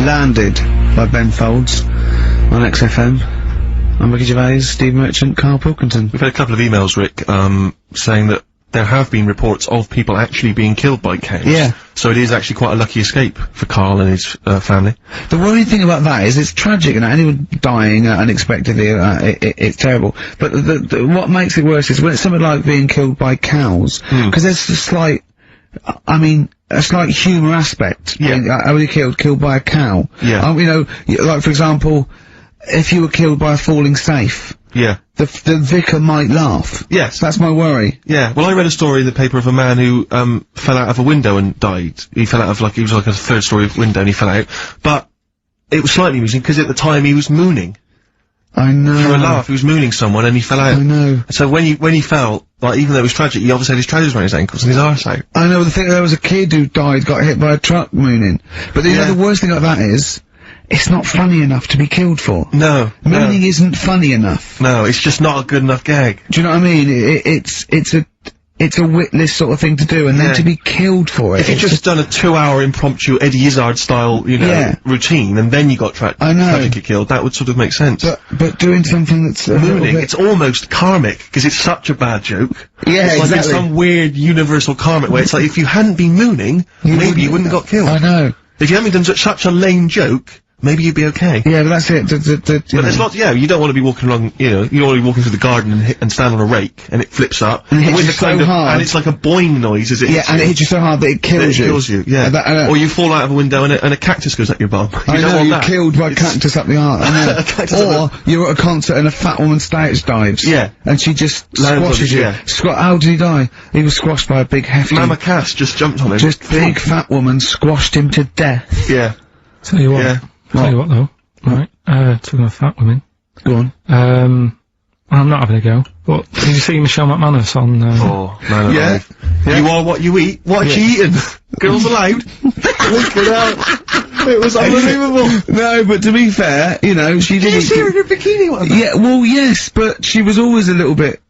Landed by Ben Folds on XFM. I'm Ricky Gervais, Steve Merchant, Karl Pilkington. We've had a couple of emails, Rick, saying that there have been reports of people actually being killed by cows. Yeah. So it is actually quite a lucky escape for Karl and his family. The worrying thing about that is it's tragic, and anyone dying unexpectedly, it's terrible. But what makes it worse is when it's something like being killed by cows, because there's a slight, I mean, a slight humour aspect. Yeah. How were you killed by a cow? Yeah. You know, like for example, if you were killed by a falling safe. Yeah. The vicar might laugh. Yes. That's my worry. Yeah. Well, I read a story in the paper of a man who, fell out of a window and died. He fell out of, he was like a third-story window and he fell out. But it was slightly amusing because at the time he was mooning. I know. For a laugh, he was mooning someone and he fell out. I know. So when he fell, like, even though it was tragic, he obviously had his trousers around his ankles and his arse out. I know, the thing, there was a kid who died, got hit by a truck mooning. But you know, the worst thing about that is, it's not funny enough to be killed for. No. Mooning isn't funny enough. No, it's just not a good enough gag. Do you know what I mean? It's a witless sort of thing to do, and then to be killed for it. If you'd just done a 2-hour impromptu Eddie Izzard style, you know, routine, and then you got tragically killed, that would sort of make sense. But doing something that's mooning, it's almost karmic, because it's such a bad joke. Yeah, it's exactly. like in some weird universal karmic way. It's like if you hadn't been mooning, maybe you wouldn't have got killed. I know. If you hadn't done such a lame joke, maybe you'd be okay. Yeah, but that's it. But there's lots, you don't want to be walking along, you know, you don't want to be walking through the garden and stand on a rake, and it flips up. And it hits you so hard. And it's like a boing noise as it hits you. and it hits you so hard that it kills you. It kills you, yeah. Or you fall out of a window and a cactus goes up your bum. I know, you're killed by cactus up the arse. I know. Or you're at a concert and a fat woman stage dives. Yeah. And she just squashes you. How did he die? He was squashed by a big hefty... Mama Cass just jumped on him. Just big fat woman squashed him to death. Yeah. Tell you what. Yeah. Tell you what though. Right, talking of fat women. Go on. I'm not having a go, but did you see Michelle McManus on, Oh, no. Yeah. You are what you eat. What you eating? Girls allowed. It was unbelievable. No, but to be fair, you know, she did. Did you see her in her bikini one? Yeah, well, yes, but she was always a little bit...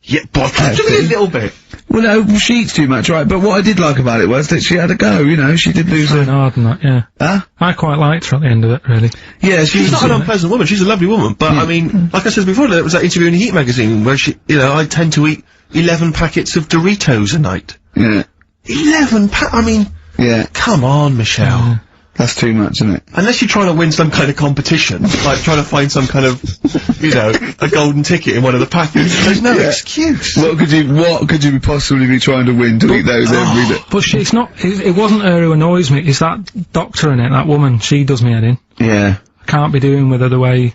Yeah, but just a little bit. Well, no, she eats too much, right? But what I did like about it was that she had a go, you know, she did lose hard than that, yeah. Huh? I quite liked her at the end of it, really. Yeah, she's not an unpleasant woman, she's a lovely woman, but I mean, like I said before, there was that interview in the Heat magazine where she, you know, I tend to eat 11 packets of Doritos a night. Yeah. 11 I mean... Yeah. Come on, Michelle. That's too much, isn't it? Unless you're trying to win some kind of competition, like trying to find some kind of, you know, a golden ticket in one of the packets. There's no excuse. What could you possibly be trying to win to eat those every day? But it's not, it wasn't her who annoys me, it's that doctor in it, that woman, she does me head in. Yeah. I can't be doing with her the way,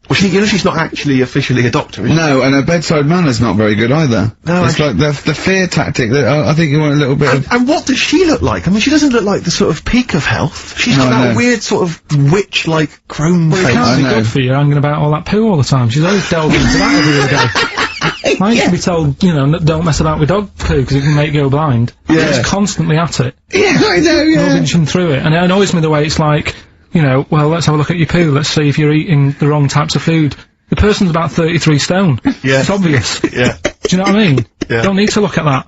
well, you know, she's not actually officially a doctor, is she? No, and her bedside manner's not very good either. No, it's like the fear tactic that I think you want a little bit of... And what does she look like? I mean, she doesn't look like the sort of peak of health. She's got that weird sort of witch-like crone face. It can't be good for you hanging about all that poo all the time. She's always delving into that every day. I used to be told, you know, don't mess about with dog poo because it can make you go blind. Yeah. She's constantly at it. Yeah, I know, yeah. Rubbing through it. And it annoys me the way it's like, you know, well, let's have a look at your poo, let's see if you're eating the wrong types of food. The person's about 33 stone. Yeah. It's obvious. Yeah. Do you know what I mean? Yeah. Don't need to look at that.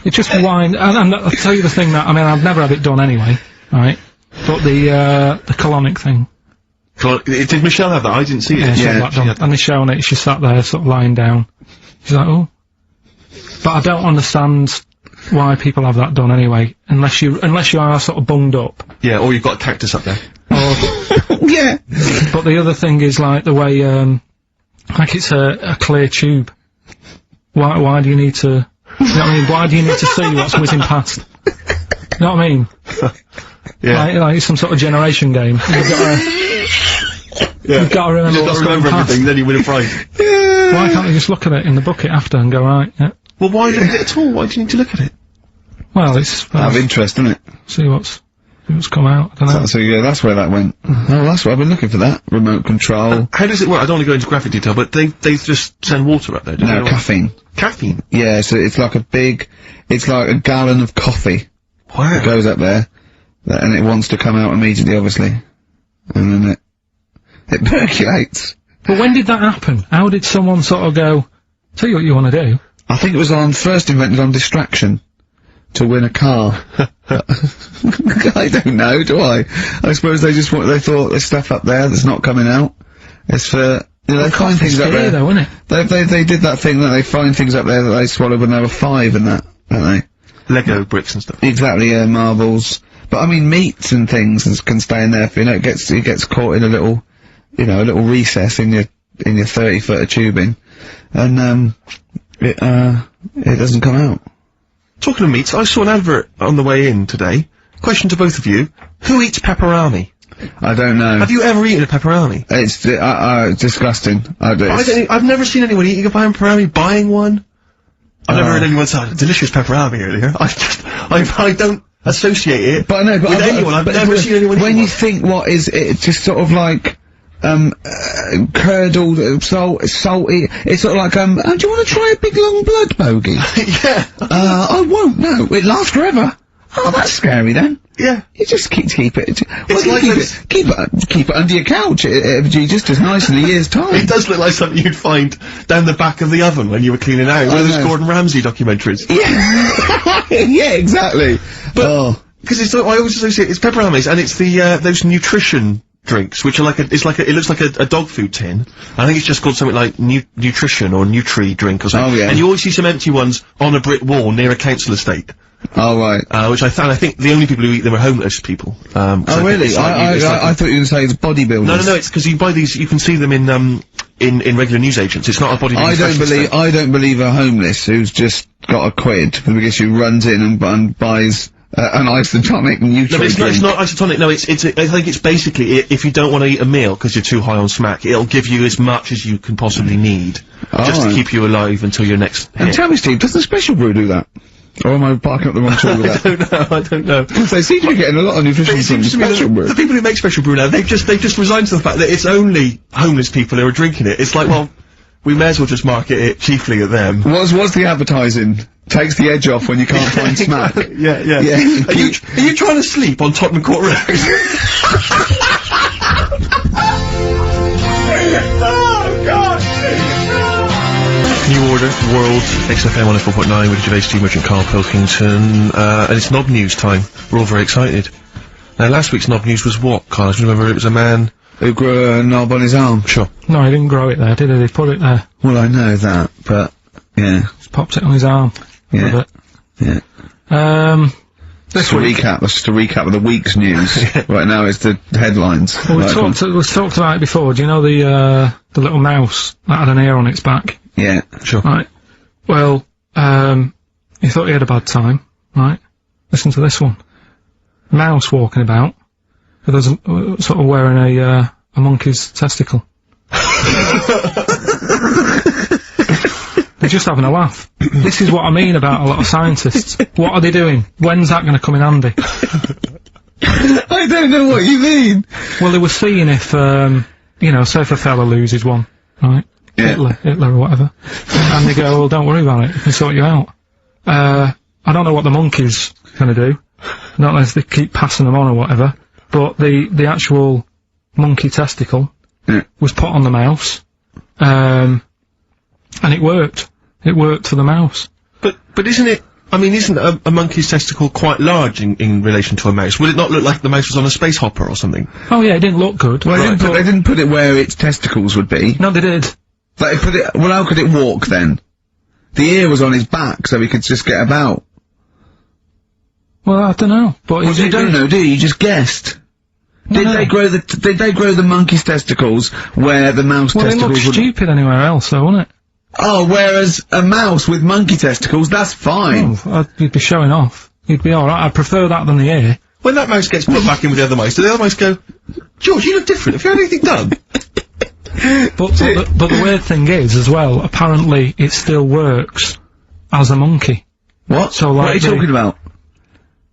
It's just wine, and I'll tell you the thing that, I mean, I've never had it done anyway, right? But the colonic thing. Did Michelle have that? I didn't see it. Yeah, she had that done. And they're showing it, she sat there sort of lying down. She's like, oh. But I don't understand why people have that done anyway, unless you are sort of bunged up. Yeah, or you've got a cactus up there. Yeah. But the other thing is like the way, like it's a clear tube. Why do you need to, you know what I mean? Why do you need to see what's whizzing past? You know what I mean? Yeah. Like it's some sort of generation game. You've got to remember what's going past. Everything, then you win a prize. Why can't you just look at it in the bucket after and go, right, yeah. Well, why look at it at all? Why do you need to look at it? Well, it's... Out of interest, isn't it? See what's come out, I don't know. So yeah, that's where that went. Oh, that's where I've been looking for that. Remote control. How does it work? I don't want to go into graphic detail, but they just send water up there, don't they? No, caffeine. Caffeine? Yeah, so it's like it's like a gallon of coffee. Wow. That goes up there, and it wants to come out immediately, obviously. And then it percolates. But when did that happen? How did someone sort of go, tell you what you want to do? I think it was first invented on distraction. to win a car? I don't know, do I? I suppose they thought there's stuff up there that's not coming out. It's for, they find things up there. Though, isn't it? They did that thing that they find things up there that they swallow when they were 5 and that, don't they? Lego bricks and stuff. Exactly, yeah, marbles. But I mean, meats and things can stay in there, it gets caught in a little, a little recess in your 30-foot of tubing. And, it doesn't come out. Talking of meats, I saw an advert on the way in today. Question to both of you. Who eats pepperoni? I don't know. Have you ever eaten a pepperoni? It's disgusting. I've never seen anyone eating a pepperoni, buying one. I've never heard anyone say, delicious pepperoni earlier. I don't associate it with anyone. I've never seen anyone eat when one. you think what is it, just sort of like, curdled, salty, it's sort of like, do you want to try a big long blood bogey? Yeah. I won't, no. It lasts forever. Oh, that's scary then. Yeah. You just keep it. Keep it under your couch. It'll be just as nice in a year's time. It does look like something you'd find down the back of the oven when you were cleaning out. One of those Gordon Ramsay documentaries. Yeah. Yeah, exactly. But, because I always associate, it's pepperonis, and it's the, those nutrition drinks, which are like it looks like a dog food tin. I think it's just called something like nutrition or Nutri drink or something. Oh, yeah. And you always see some empty ones on a brick wall near a council estate. Oh, right. Which I think the only people who eat them are homeless people. Oh, really? I thought you were going to say it's bodybuilders. No, it's because you buy these, you can see them in regular newsagents. It's not a bodybuilding I don't believe a homeless who's just got a quid, because who runs in and buys an isotonic Nutri No, drink. it's not isotonic, no, I think it's basically, if you don't want to eat a meal because you're too high on smack, it'll give you as much as you can possibly need, just to keep you alive until your next hit. And tell me, Steve, does the Special Brew do that? Or am I barking up the wrong tree with that? I don't know. They seem to be getting a lot of nutrition from Special Brew. The people who make Special Brew now, they've just resigned to the fact that it's only homeless people who are drinking it. It's like, well, we may as well just market it chiefly at them. What's the advertising? Takes the edge off when you can't find smack. Yeah. Are you trying to sleep on Tottenham Court Road? Oh, God! New Order, World, XFM 104.9 with Gervais, Steve Merchant, Karl Pilkington, and it's Knob News time. We're all very excited. Now, last week's Knob News was what, Karl? Do you remember it was a man who grew a knob on his arm? Sure. No, he didn't grow it there, did he? He put it there. Well, I know that, but, yeah. Just popped it on his arm. Yeah. Yeah. Just a recap of the week's news. Right now it's the headlines. Well, we've talked about it before. Do you know the little mouse that had an ear on its back? Yeah. Sure. Right. Well, he thought he had a bad time, right? Listen to this one. Mouse walking about, with us sort of wearing a monkey's testicle. They're just having a laugh. This is what I mean about a lot of scientists. What are they doing? When's that going to come in handy? I don't know what you mean. Well, they were seeing if, say if a fella loses one, right? Yeah. Hitler or whatever. And they go, well, don't worry about it, we can sort you out. I don't know what the monkey's gonna do. Not unless they keep passing them on or whatever. But the actual monkey testicle was put on the mouse. And it worked. It worked for the mouse. But isn't it, I mean, isn't a monkey's testicle quite large in relation to a mouse? Would it not look like the mouse was on a space hopper or something? Oh yeah, it didn't look good. Well, they didn't put it where its testicles would be. No, they did. They put it, well, how could it walk then? The ear was on his back, so he could just get about. Well, I don't know. But well, you don't know, do you? You just guessed. Did they grow the monkey's testicles where the mouse testicles would... Well, it looked stupid anywhere else, though, wouldn't it? Oh, whereas a mouse with monkey testicles, that's fine. Oh, you'd be showing off. You'd be alright. I'd prefer that than the ear. When that mouse gets put back in with the other mice, do the other mice go, George, you look different. Have you had anything done? But the weird thing is, as well, apparently it still works as a monkey. What? So, like, what are you talking about?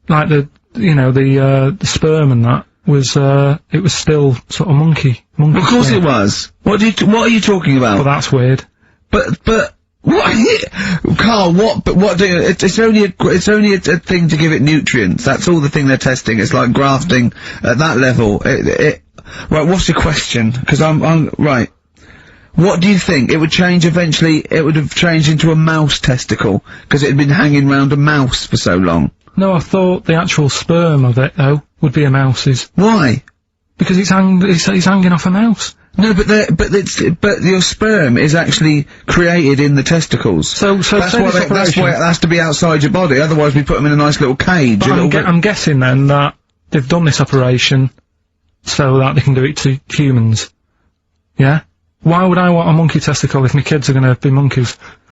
Like the sperm and that was, it was still sort of monkey. Of course it was. What are you talking about? Well, that's weird. But, what, Karl, it's only a thing to give it nutrients. That's all the thing they're testing. It's like grafting at that level. Right, what's your question? Because right. What do you think? It would change eventually, it would have changed into a mouse testicle, because it had been hanging round a mouse for so long. No, I thought the actual sperm of it, though, would be a mouse's. Why? Because it's hanging off a mouse. No, but your sperm is actually created in the testicles. So That's why it has to be outside your body, otherwise we put them in a nice little cage. But I'm guessing then that they've done this operation so that they can do it to humans. Yeah? Why would I want a monkey testicle if my kids are gonna be monkeys?